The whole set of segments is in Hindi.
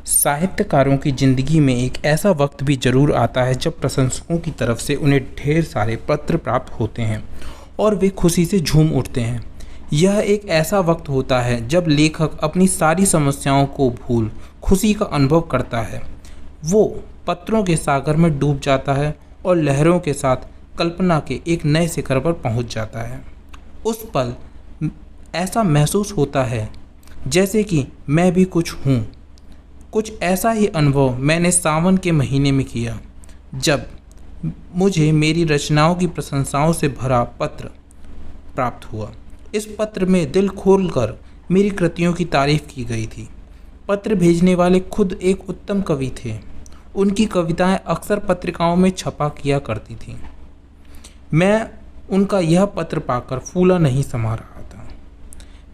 साहित्यकारों की ज़िंदगी में एक ऐसा वक्त भी ज़रूर आता है जब प्रशंसकों की तरफ से उन्हें ढेर सारे पत्र प्राप्त होते हैं और वे खुशी से झूम उठते हैं। यह एक ऐसा वक्त होता है जब लेखक अपनी सारी समस्याओं को भूल खुशी का अनुभव करता है। वो पत्रों के सागर में डूब जाता है और लहरों के साथ कल्पना के एक नए शिखर पर पहुंच जाता है। उस पल ऐसा महसूस होता है जैसे कि मैं भी कुछ हूँ। कुछ ऐसा ही अनुभव मैंने सावन के महीने में किया, जब मुझे मेरी रचनाओं की प्रशंसाओं से भरा पत्र प्राप्त हुआ। इस पत्र में दिल खोलकर मेरी कृतियों की तारीफ की गई थी। पत्र भेजने वाले खुद एक उत्तम कवि थे। उनकी कविताएं अक्सर पत्रिकाओं में छपा किया करती थीं। मैं उनका यह पत्र पाकर फूला नहीं समा रहा था।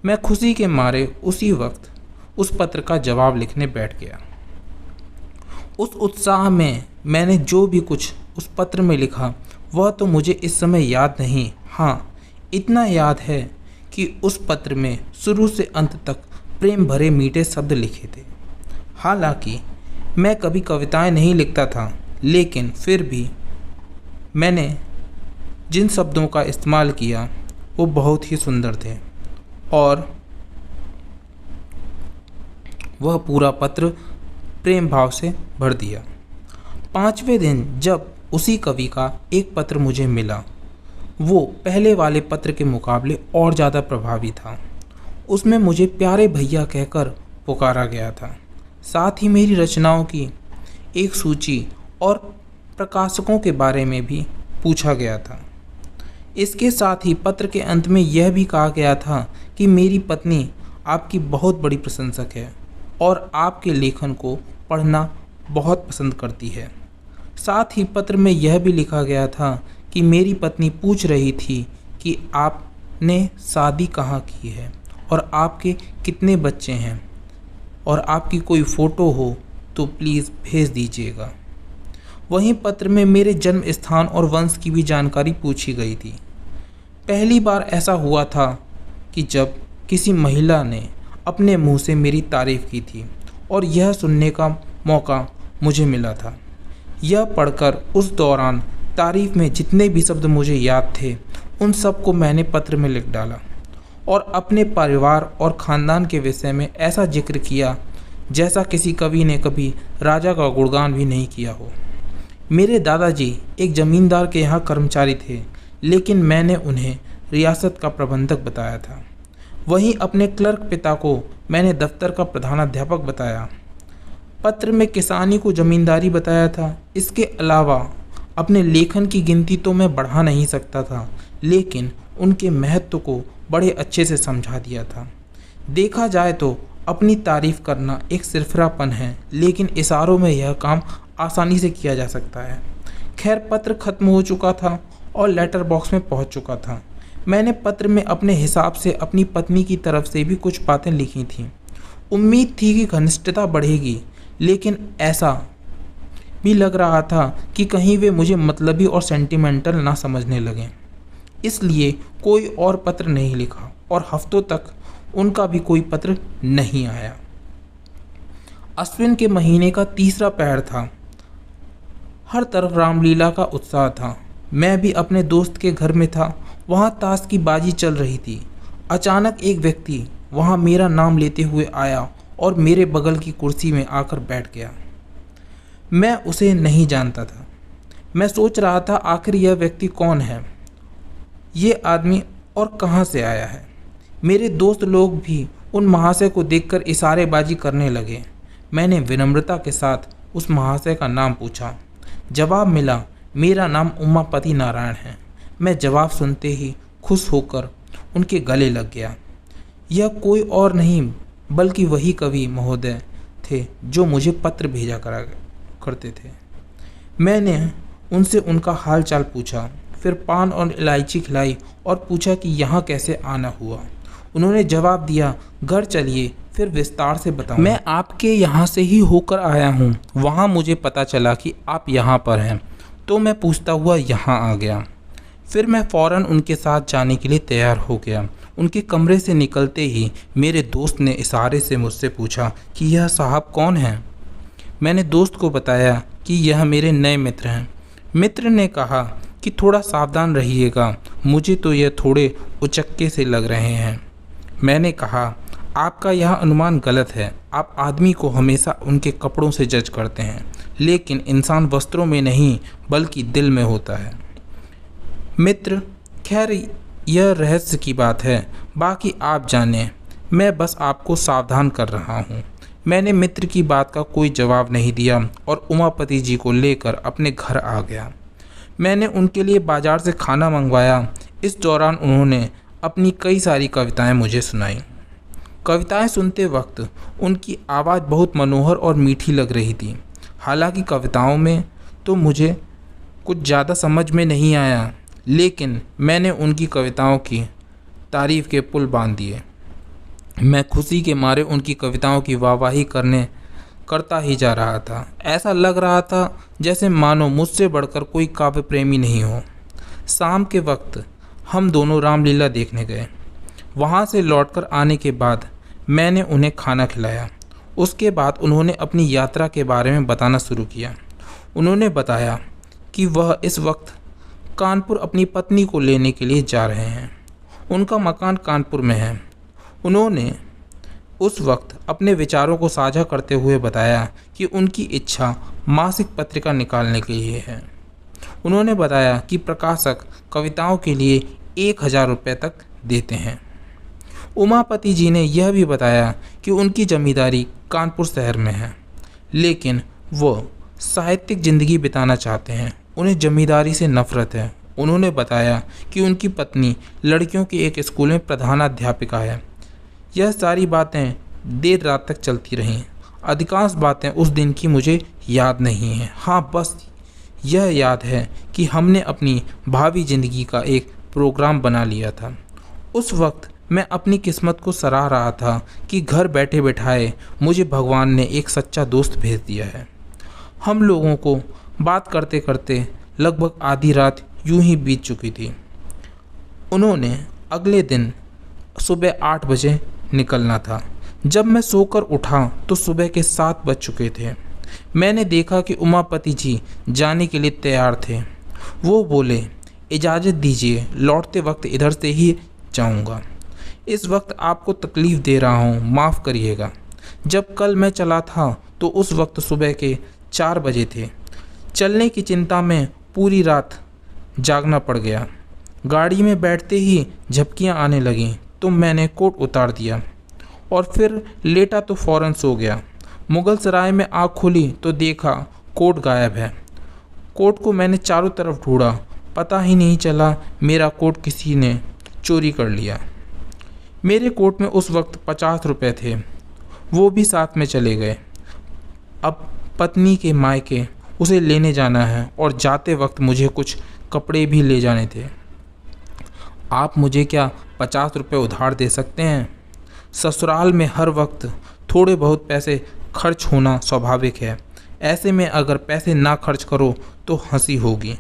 मैं खुशी के मारे उसी वक्त उस पत्र का जवाब लिखने बैठ गया। उस उत्साह में मैंने जो भी कुछ उस पत्र में लिखा वह तो मुझे इस समय याद नहीं। हाँ, इतना याद है कि उस पत्र में शुरू से अंत तक प्रेम भरे मीठे शब्द लिखे थे। हालांकि मैं कभी कविताएं नहीं लिखता था, लेकिन फिर भी मैंने जिन शब्दों का इस्तेमाल किया वो बहुत ही सुंदर थे और वह पूरा पत्र प्रेम भाव से भर दिया। 5वें दिन जब उसी कवि का एक पत्र मुझे मिला, वो पहले वाले पत्र के मुकाबले और ज़्यादा प्रभावी था। उसमें मुझे प्यारे भैया कहकर पुकारा गया था। साथ ही मेरी रचनाओं की एक सूची और प्रकाशकों के बारे में भी पूछा गया था। इसके साथ ही पत्र के अंत में यह भी कहा गया था कि मेरी पत्नी आपकी बहुत बड़ी प्रशंसक है और आपके लेखन को पढ़ना बहुत पसंद करती है। साथ ही पत्र में यह भी लिखा गया था कि मेरी पत्नी पूछ रही थी कि आपने शादी कहाँ की है और आपके कितने बच्चे हैं, और आपकी कोई फ़ोटो हो तो प्लीज़ भेज दीजिएगा। वहीं पत्र में मेरे जन्म स्थान और वंश की भी जानकारी पूछी गई थी। पहली बार ऐसा हुआ था कि जब किसी महिला ने अपने मुंह से मेरी तारीफ़ की थी और यह सुनने का मौका मुझे मिला था। यह पढ़कर उस दौरान तारीफ़ में जितने भी शब्द मुझे याद थे उन सब को मैंने पत्र में लिख डाला और अपने परिवार और ख़ानदान के विषय में ऐसा जिक्र किया जैसा किसी कवि ने कभी राजा का गुणगान भी नहीं किया हो। मेरे दादाजी एक ज़मींदार के यहाँ कर्मचारी थे, लेकिन मैंने उन्हें रियासत का प्रबंधक बताया था। वहीं अपने क्लर्क पिता को मैंने दफ्तर का प्रधानाध्यापक बताया। पत्र में किसानी को ज़मींदारी बताया था। इसके अलावा अपने लेखन की गिनती तो मैं बढ़ा नहीं सकता था, लेकिन उनके महत्व को बड़े अच्छे से समझा दिया था। देखा जाए तो अपनी तारीफ़ करना एक सिरफिरापन है, लेकिन इशारों में यह काम आसानी से किया जा सकता है। खैर, पत्र ख़त्म हो चुका था और लेटर बॉक्स में पहुंच चुका था। मैंने पत्र में अपने हिसाब से अपनी पत्नी की तरफ से भी कुछ बातें लिखी थीं। उम्मीद थी कि घनिष्ठता बढ़ेगी, लेकिन ऐसा भी लग रहा था कि कहीं वे मुझे मतलबी और सेंटिमेंटल ना समझने लगें। इसलिए कोई और पत्र नहीं लिखा और हफ्तों तक उनका भी कोई पत्र नहीं आया। अश्विन के महीने का तीसरा पहर था। हर तरफ रामलीला का उत्साह था। मैं भी अपने दोस्त के घर में था। वहाँ ताश की बाजी चल रही थी। अचानक एक व्यक्ति वहाँ मेरा नाम लेते हुए आया और मेरे बगल की कुर्सी में आकर बैठ गया। मैं उसे नहीं जानता था। मैं सोच रहा था आखिर यह व्यक्ति कौन है, ये आदमी और कहाँ से आया है। मेरे दोस्त लोग भी उन महाशय को देखकर इशारेबाजी करने लगे। मैंने विनम्रता के साथ उस महाशय का नाम पूछा। जवाब मिला, मेरा नाम उमापति नारायण है। मैं जवाब सुनते ही खुश होकर उनके गले लग गया। यह कोई और नहीं बल्कि वही कवि महोदय थे जो मुझे पत्र भेजा करते थे। मैंने उनसे उनका हाल चाल पूछा, फिर पान और इलायची खिलाई और पूछा कि यहाँ कैसे आना हुआ। उन्होंने जवाब दिया, घर चलिए, फिर विस्तार से बताऊं। मैं आपके यहाँ से ही होकर आया हूँ। वहाँ मुझे पता चला कि आप यहाँ पर हैं, तो मैं पूछता हुआ यहाँ आ गया। फिर मैं फ़ौरन उनके साथ जाने के लिए तैयार हो गया। उनके कमरे से निकलते ही मेरे दोस्त ने इशारे से मुझसे पूछा कि यह साहब कौन हैं। मैंने दोस्त को बताया कि यह मेरे नए मित्र हैं। मित्र ने कहा कि थोड़ा सावधान रहिएगा, मुझे तो यह थोड़े उचक्के से लग रहे हैं। मैंने कहा, आपका यह अनुमान गलत है। आप आदमी को हमेशा उनके कपड़ों से जज करते हैं, लेकिन इंसान वस्त्रों में नहीं बल्कि दिल में होता है। मित्र, खैर यह रहस्य की बात है, बाकी आप जानें, मैं बस आपको सावधान कर रहा हूँ। मैंने मित्र की बात का कोई जवाब नहीं दिया और उमापति जी को लेकर अपने घर आ गया। मैंने उनके लिए बाजार से खाना मंगवाया। इस दौरान उन्होंने अपनी कई सारी कविताएं मुझे सुनाई। कविताएं सुनते वक्त उनकी आवाज़ बहुत मनोहर और मीठी लग रही थी। हालांकि कविताओं में तो मुझे कुछ ज़्यादा समझ में नहीं आया, लेकिन मैंने उनकी कविताओं की तारीफ़ के पुल बांध दिए। मैं खुशी के मारे उनकी कविताओं की वाहवाही करता ही जा रहा था। ऐसा लग रहा था जैसे मानो मुझसे बढ़कर कोई काव्य प्रेमी नहीं हो। शाम के वक्त हम दोनों रामलीला देखने गए। वहाँ से लौटकर आने के बाद मैंने उन्हें खाना खिलाया। उसके बाद उन्होंने अपनी यात्रा के बारे में बताना शुरू किया। उन्होंने बताया कि वह इस वक्त कानपुर अपनी पत्नी को लेने के लिए जा रहे हैं। उनका मकान कानपुर में है। उन्होंने उस वक्त अपने विचारों को साझा करते हुए बताया कि उनकी इच्छा मासिक पत्रिका निकालने के लिए है। उन्होंने बताया कि प्रकाशक कविताओं के लिए 1000 रुपये तक देते हैं। उमापति जी ने यह भी बताया कि उनकी जमींदारी कानपुर शहर में है, लेकिन वो साहित्यिक ज़िंदगी बिताना चाहते हैं। उन्हें जमींदारी से नफरत है। उन्होंने बताया कि उनकी पत्नी लड़कियों के एक स्कूल में प्रधानाध्यापिका है। यह सारी बातें देर रात तक चलती रहीं। अधिकांश बातें उस दिन की मुझे याद नहीं हैं। हाँ, बस यह याद है कि हमने अपनी भावी ज़िंदगी का एक प्रोग्राम बना लिया था। उस वक्त मैं अपनी किस्मत को सराह रहा था कि घर बैठे बैठाए मुझे भगवान ने एक सच्चा दोस्त भेज दिया है। हम लोगों को बात करते करते लगभग आधी रात यूं ही बीत चुकी थी। उन्होंने अगले दिन सुबह 8 बजे निकलना था। जब मैं सोकर उठा तो सुबह के 7 बज चुके थे। मैंने देखा कि उमापति जी जाने के लिए तैयार थे। वो बोले, इजाज़त दीजिए, लौटते वक्त इधर से ही जाऊंगा। इस वक्त आपको तकलीफ़ दे रहा हूँ, माफ़ करिएगा। जब कल मैं चला था तो उस वक्त सुबह के 4 बजे थे। चलने की चिंता में पूरी रात जागना पड़ गया। गाड़ी में बैठते ही झपकियाँ आने लगीं तो मैंने कोट उतार दिया और फिर लेटा तो फ़ौरन सो गया। मुगल सराय में आँख खुली तो देखा कोट गायब है। कोट को मैंने चारों तरफ ढूंढा, पता ही नहीं चला मेरा कोट किसी ने चोरी कर लिया। मेरे कोट में उस वक्त 50 रुपये थे, वो भी साथ में चले गए। अब पत्नी के मायके उसे लेने जाना है और जाते वक्त मुझे कुछ कपड़े भी ले जाने थे। आप मुझे क्या 50 रुपये उधार दे सकते हैं? ससुराल में हर वक्त थोड़े बहुत पैसे खर्च होना स्वाभाविक है। ऐसे में अगर पैसे ना खर्च करो तो हंसी होगी।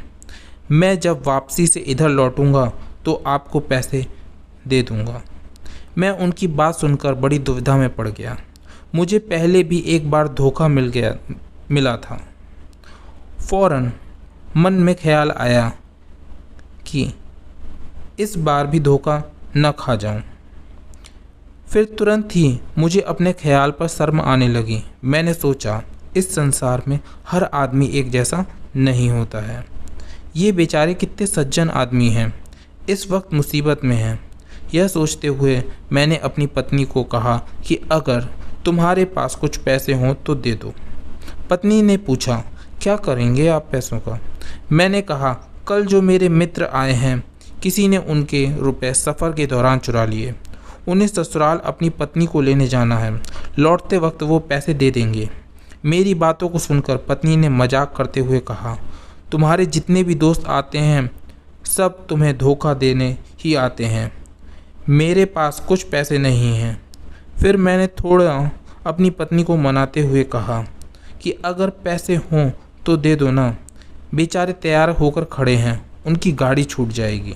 मैं जब वापसी से इधर लौटूंगा तो आपको पैसे दे दूंगा। मैं उनकी बात सुनकर बड़ी दुविधा में पड़ गया। मुझे पहले भी एक बार धोखा मिला था। फ़ौरन मन में ख्याल आया कि इस बार भी धोखा न खा जाऊं। फिर तुरंत ही मुझे अपने ख्याल पर शर्म आने लगी। मैंने सोचा, इस संसार में हर आदमी एक जैसा नहीं होता है। ये बेचारे कितने सज्जन आदमी हैं, इस वक्त मुसीबत में हैं। यह सोचते हुए मैंने अपनी पत्नी को कहा कि अगर तुम्हारे पास कुछ पैसे हों तो दे दो। पत्नी ने पूछा, क्या करेंगे आप पैसों का? मैंने कहा, कल जो मेरे मित्र आए हैं, किसी ने उनके रुपए सफ़र के दौरान चुरा लिए। उन्हें ससुराल अपनी पत्नी को लेने जाना है। लौटते वक्त वो पैसे दे देंगे। मेरी बातों को सुनकर पत्नी ने मजाक करते हुए कहा, तुम्हारे जितने भी दोस्त आते हैं सब तुम्हें धोखा देने ही आते हैं। मेरे पास कुछ पैसे नहीं हैं। फिर मैंने थोड़ा अपनी पत्नी को मनाते हुए कहा कि अगर पैसे हों तो दे दो ना। बेचारे तैयार होकर खड़े हैं, उनकी गाड़ी छूट जाएगी।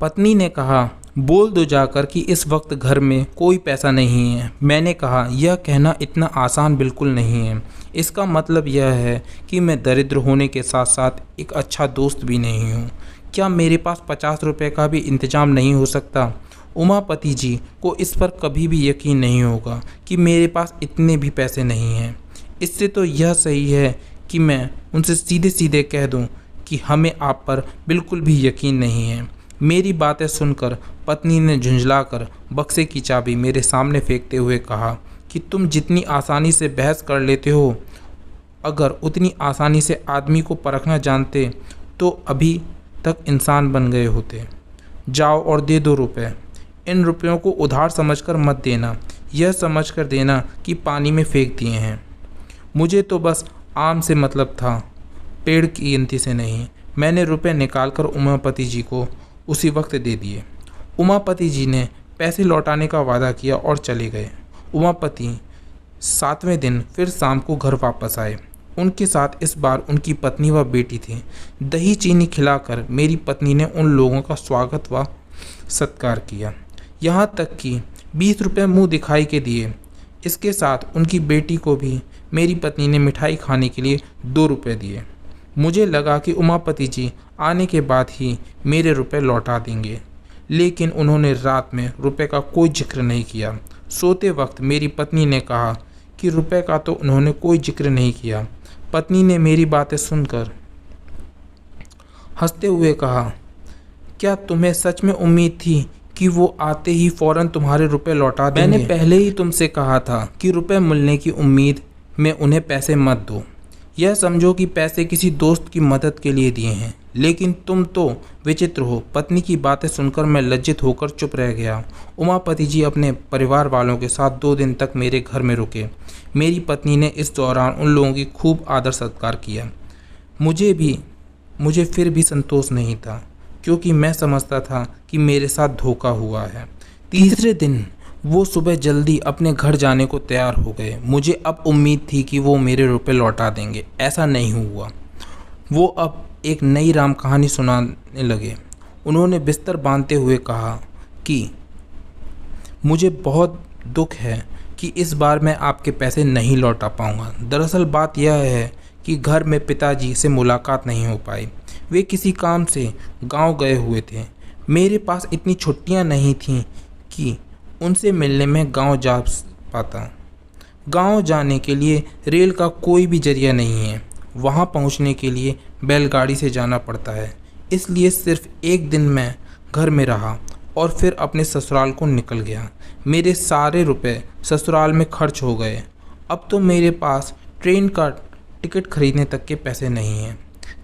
पत्नी ने कहा, बोल दो जाकर कि इस वक्त घर में कोई पैसा नहीं है। मैंने कहा, यह कहना इतना आसान बिल्कुल नहीं है। इसका मतलब यह है कि मैं दरिद्र होने के साथ साथ एक अच्छा दोस्त भी नहीं हूँ। क्या मेरे पास 50 रुपये का भी इंतजाम नहीं हो सकता? उमापति जी को इस पर कभी भी यकीन नहीं होगा कि मेरे पास इतने भी पैसे नहीं हैं। इससे तो यह सही है कि मैं उनसे सीधे सीधे कह दूं कि हमें आप पर बिल्कुल भी यकीन नहीं है। मेरी बातें सुनकर पत्नी ने झुंझलाकर बक्से की चाबी मेरे सामने फेंकते हुए कहा कि तुम जितनी आसानी से बहस कर लेते हो, अगर उतनी आसानी से आदमी को परखना जानते तो अभी तक इंसान बन गए होते। जाओ और दे दो रुपए। इन रुपयों को उधार समझकर मत देना, यह समझकर देना कि पानी में फेंक दिए हैं। मुझे तो बस आम से मतलब था, पेड़ की गिनती से नहीं। मैंने रुपए निकालकर उमापति जी को उसी वक्त दे दिए। उमापति जी ने पैसे लौटाने का वादा किया और चले गए। उमापति 7वें दिन फिर शाम को घर वापस आए। उनके साथ इस बार उनकी पत्नी व बेटी थी। दही चीनी खिलाकर मेरी पत्नी ने उन लोगों का स्वागत व सत्कार किया, यहाँ तक कि 20 रुपये मुँह दिखाई के दिए। इसके साथ उनकी बेटी को भी मेरी पत्नी ने मिठाई खाने के लिए 2 रुपये दिए। मुझे लगा कि उमापति जी आने के बाद ही मेरे रुपए लौटा देंगे, लेकिन उन्होंने रात में रुपए का कोई जिक्र नहीं किया। सोते वक्त मेरी पत्नी ने कहा कि रुपए का तो उन्होंने कोई जिक्र नहीं किया। पत्नी ने मेरी बातें सुनकर हंसते हुए कहा, क्या तुम्हें सच में उम्मीद थी कि वो आते ही फौरन तुम्हारे रुपए लौटा देंगे? मैंने पहले ही तुमसे कहा था कि रुपए मिलने की उम्मीद में उन्हें पैसे मत दो। यह समझो कि पैसे किसी दोस्त की मदद के लिए दिए हैं। लेकिन तुम तो विचित्र हो। पत्नी की बातें सुनकर मैं लज्जित होकर चुप रह गया। उमापति जी अपने परिवार वालों के साथ 2 दिन तक मेरे घर में रुके। मेरी पत्नी ने इस दौरान उन लोगों की खूब आदर सत्कार किया। मुझे फिर भी संतोष नहीं था, क्योंकि मैं समझता था कि मेरे साथ धोखा हुआ है। तीसरे दिन वो सुबह जल्दी अपने घर जाने को तैयार हो गए। मुझे अब उम्मीद थी कि वो मेरे रुपए लौटा देंगे। ऐसा नहीं हुआ। वो अब एक नई राम कहानी सुनाने लगे। उन्होंने बिस्तर बांधते हुए कहा कि मुझे बहुत दुख है कि इस बार मैं आपके पैसे नहीं लौटा पाऊंगा। दरअसल बात यह है कि घर में पिताजी से मुलाकात नहीं हो पाई। वे किसी काम से गांव गए हुए थे। मेरे पास इतनी छुट्टियां नहीं थीं कि उनसे मिलने में गांव जा पाता। गांव जाने के लिए रेल का कोई भी जरिया नहीं है। वहां पहुंचने के लिए बैलगाड़ी से जाना पड़ता है। इसलिए सिर्फ 1 दिन मैं घर में रहा और फिर अपने ससुराल को निकल गया। मेरे सारे रुपए ससुराल में खर्च हो गए। अब तो मेरे पास ट्रेन का टिकट खरीदने तक के पैसे नहीं हैं।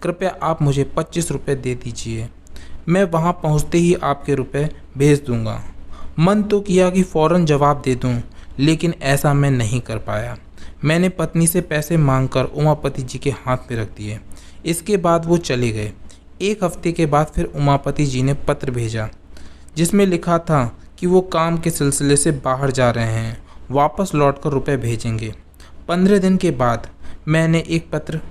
कृपया आप मुझे 25 रुपये दे दीजिए। मैं वहां पहुंचते ही आपके रुपए भेज दूंगा। मन तो किया कि फ़ौरन जवाब दे दूं, लेकिन ऐसा मैं नहीं कर पाया। मैंने पत्नी से पैसे मांगकर उमापति जी के हाथ में रख दिए। इसके बाद वो चले गए। 1 हफ्ते के बाद फिर उमापति जी ने पत्र भेजा, जिसमें लिखा था कि वो काम के सिलसिले से बाहर जा रहे हैं, वापस लौटकर रुपए भेजेंगे। 15 दिन के बाद मैंने एक पत्र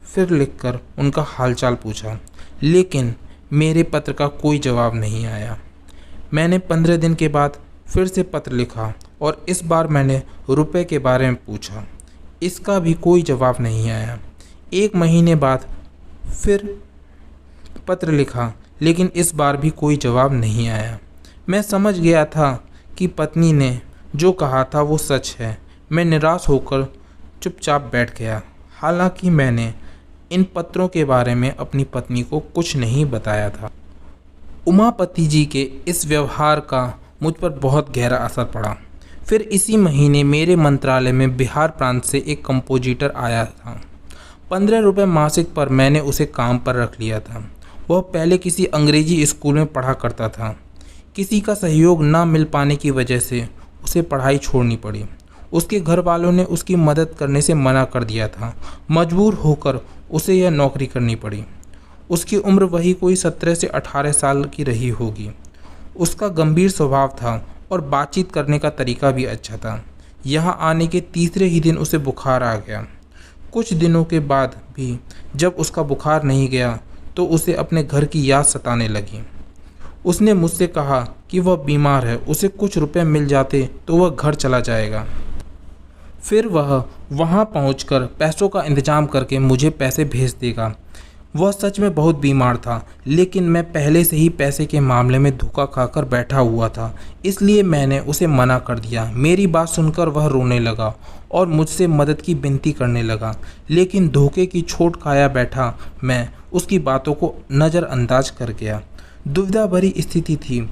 फिर लिखकर उनका हालचाल पूछा, लेकिन मेरे पत्र का कोई जवाब नहीं आया। मैंने 15 दिन के बाद फिर से पत्र लिखा और इस बार मैंने रुपए के बारे में पूछा। इसका भी कोई जवाब नहीं आया। 1 महीने बाद फिर पत्र लिखा, लेकिन इस बार भी कोई जवाब नहीं आया। मैं समझ गया था कि पत्नी ने जो कहा था वो सच है। मैं निराश होकर चुपचाप बैठ गया। हालांकि मैंने इन पत्रों के बारे में अपनी पत्नी को कुछ नहीं बताया था। उमापति जी के इस व्यवहार का मुझ पर बहुत गहरा असर पड़ा। फिर इसी महीने मेरे मंत्रालय में बिहार प्रांत से एक कंपोजिटर आया था। 15 रुपये मासिक पर मैंने उसे काम पर रख लिया था। वह पहले किसी अंग्रेजी स्कूल में पढ़ा करता था। किसी का सहयोग ना मिल पाने की वजह से उसे पढ़ाई छोड़नी पड़ी। उसके घर वालों ने उसकी मदद करने से मना कर दिया था। मजबूर होकर उसे यह नौकरी करनी पड़ी। उसकी उम्र वही कोई 17 से 18 साल की रही होगी। उसका गंभीर स्वभाव था और बातचीत करने का तरीका भी अच्छा था। यहाँ आने के तीसरे ही दिन उसे बुखार आ गया। कुछ दिनों के बाद भी जब उसका बुखार नहीं गया तो उसे अपने घर की याद सताने लगी। उसने मुझसे कहा कि वह बीमार है, उसे कुछ रुपए मिल जाते तो वह घर चला जाएगा। फिर वह वहाँ पहुँचकर पैसों का इंतजाम करके मुझे पैसे भेज देगा। वह सच में बहुत बीमार था, लेकिन मैं पहले से ही पैसे के मामले में धोखा खाकर बैठा हुआ था, इसलिए मैंने उसे मना कर दिया। मेरी बात सुनकर वह रोने लगा और मुझसे मदद की विनती करने लगा, लेकिन धोखे की चोट खाया बैठा मैं उसकी बातों को नज़रअंदाज कर गया। दुविधा भरी स्थिति थी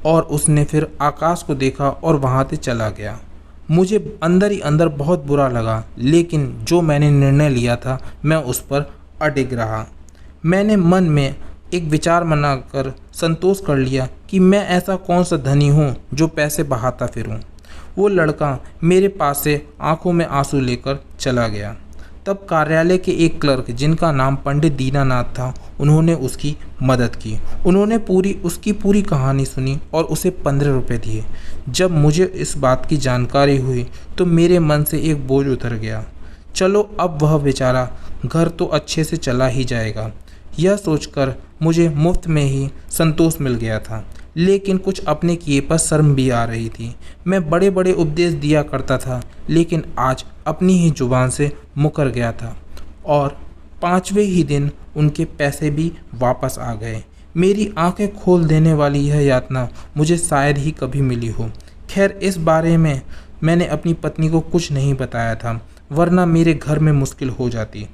और उसने फिर आकाश को देखा और वहाँ से चला गया। मुझे अंदर ही अंदर बहुत बुरा लगा, लेकिन जो मैंने निर्णय लिया था मैं उस पर अडिग रहा। मैंने मन में एक विचार बनाकर संतोष कर लिया कि मैं ऐसा कौन सा धनी हूँ जो पैसे बहाता फिरूँ। वो लड़का मेरे पास से आंखों में आंसू लेकर चला गया। तब कार्यालय के एक क्लर्क, जिनका नाम पंडित दीनानाथ था, उन्होंने उसकी मदद की। उन्होंने उसकी पूरी कहानी सुनी और उसे 15 रुपये दिए। जब मुझे इस बात की जानकारी हुई तो मेरे मन से एक बोझ उतर गया। चलो, अब वह बेचारा घर तो अच्छे से चला ही जाएगा, यह सोचकर मुझे मुफ्त में ही संतोष मिल गया था। लेकिन कुछ अपने किए पर शर्म भी आ रही थी। मैं बड़े बड़े उपदेश दिया करता था, लेकिन आज अपनी ही जुबान से मुकर गया था और 5वें ही दिन उनके पैसे भी वापस आ गए। मेरी आंखें खोल देने वाली यह यातना मुझे शायद ही कभी मिली हो। खैर, इस बारे में मैंने अपनी पत्नी को कुछ नहीं बताया था, वरना मेरे घर में मुश्किल हो जाती।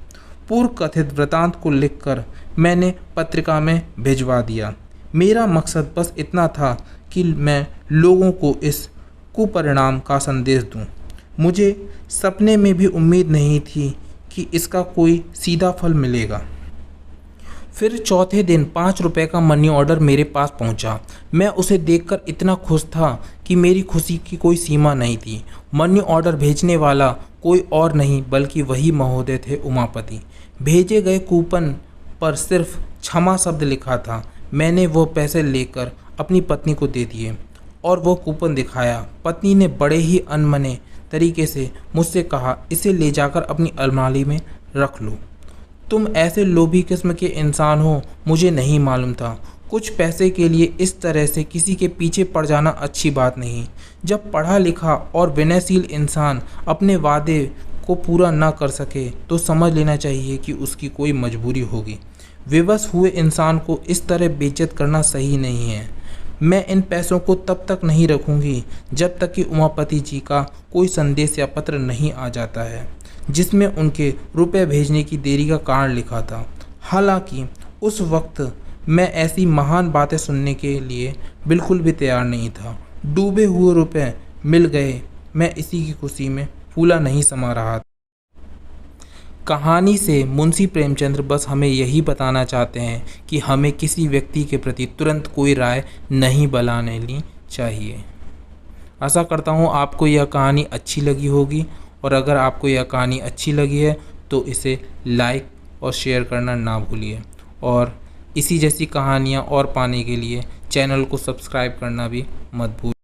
पूर्व कथित वृतांत को लिखकर मैंने पत्रिका में भिजवा दिया। मेरा मकसद बस इतना था कि मैं लोगों को इस कुपरिणाम का संदेश दूं। मुझे सपने में भी उम्मीद नहीं थी कि इसका कोई सीधा फल मिलेगा। फिर चौथे दिन 5 रुपए का मनी ऑर्डर मेरे पास पहुंचा। मैं उसे देखकर इतना खुश था कि मेरी खुशी की कोई सीमा नहीं थी। मनी ऑर्डर भेजने वाला कोई और नहीं बल्कि वही महोदय थे, उमापति। भेजे गए कूपन पर सिर्फ क्षमा शब्द लिखा था। मैंने वो पैसे लेकर अपनी पत्नी को दे दिए और वो कूपन दिखाया। पत्नी ने बड़े ही अनमने तरीके से मुझसे कहा, इसे ले जाकर अपनी अलमारी में रख लो। तुम ऐसे लोभी किस्म के इंसान हो, मुझे नहीं मालूम था। कुछ पैसे के लिए इस तरह से किसी के पीछे पड़ जाना अच्छी बात नहीं। जब पढ़ा लिखा और विनयशील इंसान अपने वादे को पूरा ना कर सके तो समझ लेना चाहिए कि उसकी कोई मजबूरी होगी। विवश हुए इंसान को इस तरह बेइज्जत करना सही नहीं है। मैं इन पैसों को तब तक नहीं रखूंगी जब तक कि उमापति जी का कोई संदेश या पत्र नहीं आ जाता है जिसमें उनके रुपए भेजने की देरी का कारण लिखा था। हालांकि उस वक्त मैं ऐसी महान बातें सुनने के लिए बिल्कुल भी तैयार नहीं था। डूबे हुए रुपए मिल गए, मैं इसी की खुशी में फूला नहीं समा रहा था। कहानी से मुंशी प्रेमचंद्र बस हमें यही बताना चाहते हैं कि हमें किसी व्यक्ति के प्रति तुरंत कोई राय नहीं बनानी चाहिए। आशा करता हूँ आपको यह कहानी अच्छी लगी होगी, और अगर आपको यह कहानी अच्छी लगी है तो इसे लाइक और शेयर करना ना भूलिए, और इसी जैसी कहानियाँ और पाने के लिए चैनल को सब्सक्राइब करना भी मत भूलिए।